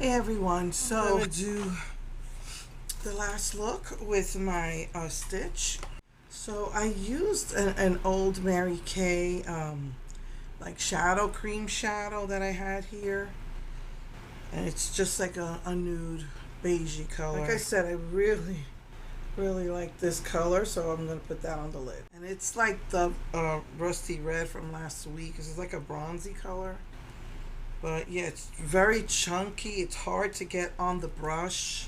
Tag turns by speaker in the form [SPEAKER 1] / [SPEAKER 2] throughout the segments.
[SPEAKER 1] Hey everyone, so I'm gonna do the last look with my stitch. So I used an old Mary Kay like shadow, cream shadow that I had here, and it's just like a nude beigey color. Like I said, I really like this color, so I'm gonna put that on the lid. And it's like the rusty red from last week. It's like a bronzy color. But yeah, it's very chunky. It's hard to get on the brush.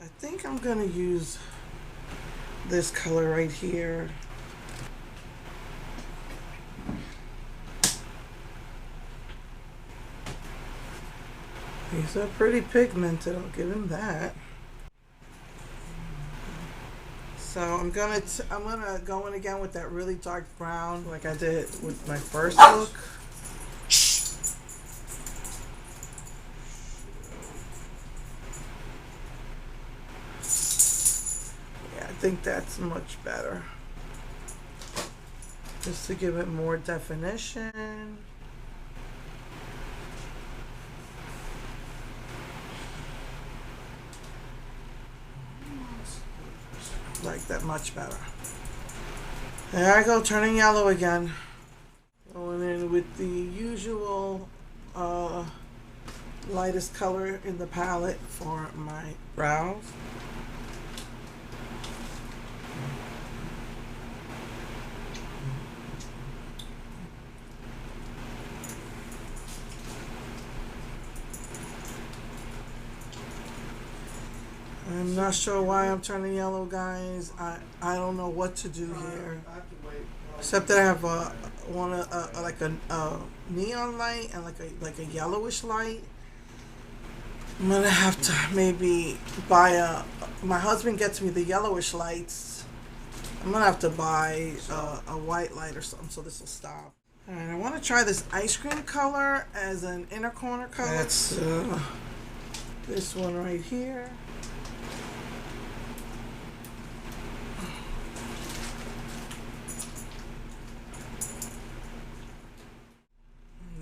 [SPEAKER 1] I think I'm gonna use this color right here. He's a pretty pigmented, I'll give him that. So I'm gonna go in again with that really dark brown like I did with my first look. Yeah, I think that's much better. Just to give it more definition. Like that much better. There I go, turning yellow again. Going in with the usual lightest color in the palette for my brows. I'm not sure why I'm turning yellow, guys. I don't know what to do here. Except that I have like a neon light and like a yellowish light. I'm gonna have to maybe buy my husband gets me the yellowish lights. I'm gonna have to buy a white light or something so this will stop. Alright, I want to try this ice cream color as an inner corner color. That's this one right here.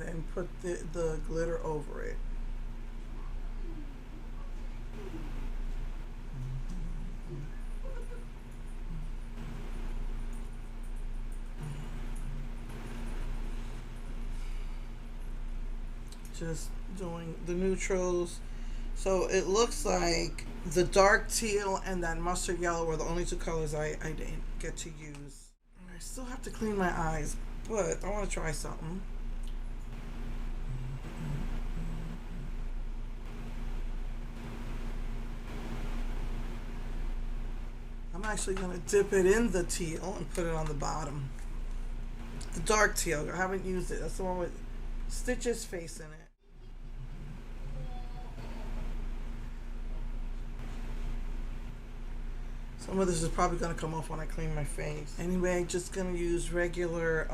[SPEAKER 1] And put the glitter over it. Just doing the neutrals. So it looks like the dark teal and that mustard yellow were the only two colors I didn't get to use. I still have to clean my eyes, but I want to try something. I'm actually going to dip it in the teal and put it on the bottom. The dark teal, I haven't used it. That's the one with Stitch's face in it. Some of this is probably going to come off when I clean my face. Anyway, just going to use regular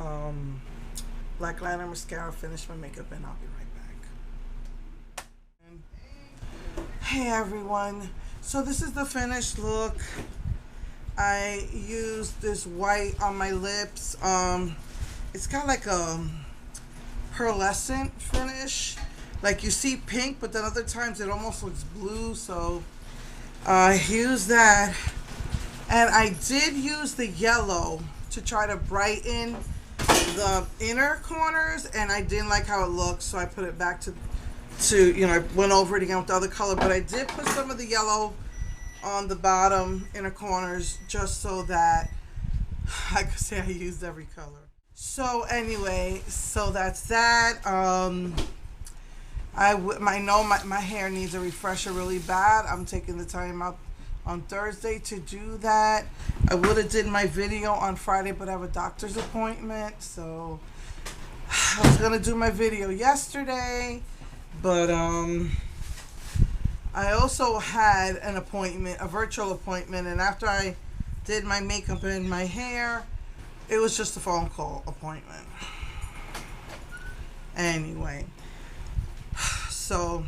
[SPEAKER 1] black liner mascara, finish my makeup, and I'll be right back. Hey everyone. So this is the finished look. I used this white on my lips. It's got like a pearlescent finish. Like you see pink, but then other times it almost looks blue. So I used that. And I did use the yellow to try to brighten the inner corners, and I didn't like how it looked, so I put it back to I went over it again with the other color, but I did put some of the yellow on the bottom inner corners just so that I could say I used every color. So anyway, so that's that. I know my hair needs a refresher really bad. I'm taking the time out on Thursday to do that. I would have did my video on Friday, but I have a doctor's appointment, so I was gonna do my video yesterday, but I also had an appointment, a virtual appointment, and after I did my makeup and my hair, it was just a phone call appointment. Anyway, so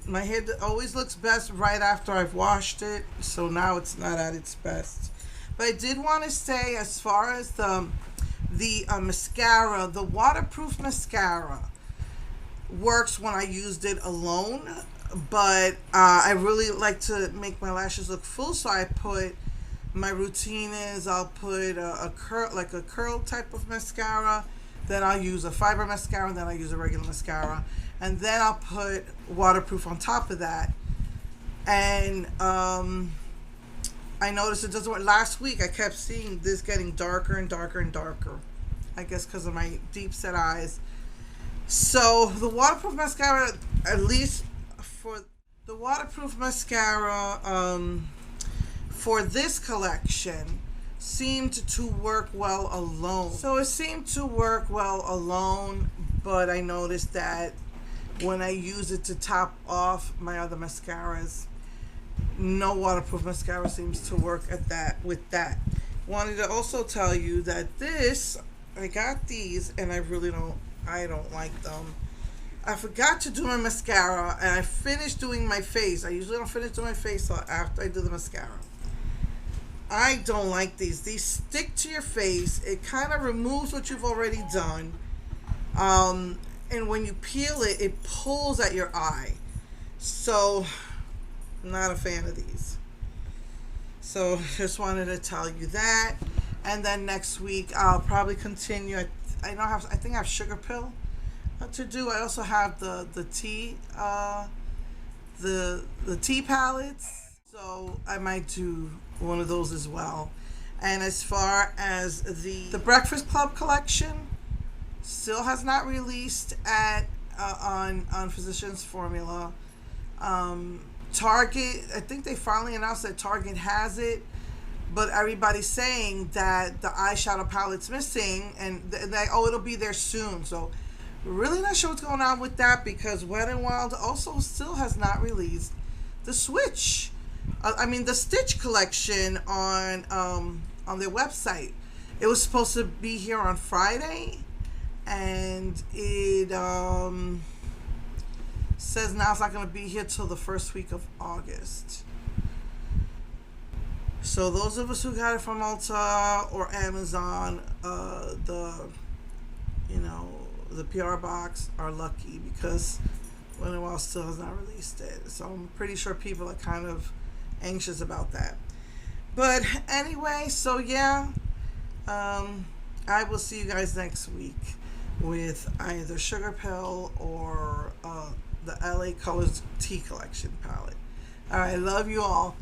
[SPEAKER 1] my hair always looks best right after I've washed it, so now it's not at its best. But I did want to say, as far as the mascara, the waterproof mascara works when I used it alone, but I really like to make my lashes look full, so I put, my routine is I'll put a curl, like a curl type of mascara, then I'll use a fiber mascara, and then I'll use a regular mascara, and then I'll put waterproof on top of that. And I noticed it doesn't work. Last week I kept seeing this getting darker and darker and darker, I guess because of my deep set eyes. So the waterproof mascara, at least for the waterproof mascara for this collection, seemed to work well alone. So it seemed to work well alone, but I noticed that when I use it to top off my other mascaras, no waterproof mascara seems to work at that with that. Wanted to also tell you that this, I got these and I don't like them. I forgot to do my mascara and I finished doing my face. I usually don't finish doing my face till after I do the mascara. I don't like these. These stick to your face. It kind of removes what you've already done. And when you peel it, it pulls at your eye. So, I'm not a fan of these. So, just wanted to tell you that. And then next week, I'll probably continue. I think I have Sugar Pill to do. I also have the tea palettes. So I might do one of those as well. And as far as the Breakfast Club collection, still has not released at on Physicians Formula. Target, I think they finally announced that Target has it, but everybody's saying that the eyeshadow palette's missing, and it'll be there soon. So we're really not sure what's going on with that, because Wet n Wild also still has not released the Switch. The Stitch collection on their website. It was supposed to be here on Friday, and it says now it's not going to be here till the first week of August. So those of us who got it from Ulta or Amazon, the PR box, are lucky, because Wet n Wild still has not released it. So I'm pretty sure people are kind of anxious about that. But anyway, so yeah, I will see you guys next week with either Sugar Pill or the LA Colors Tea Collection palette. All right, love you all.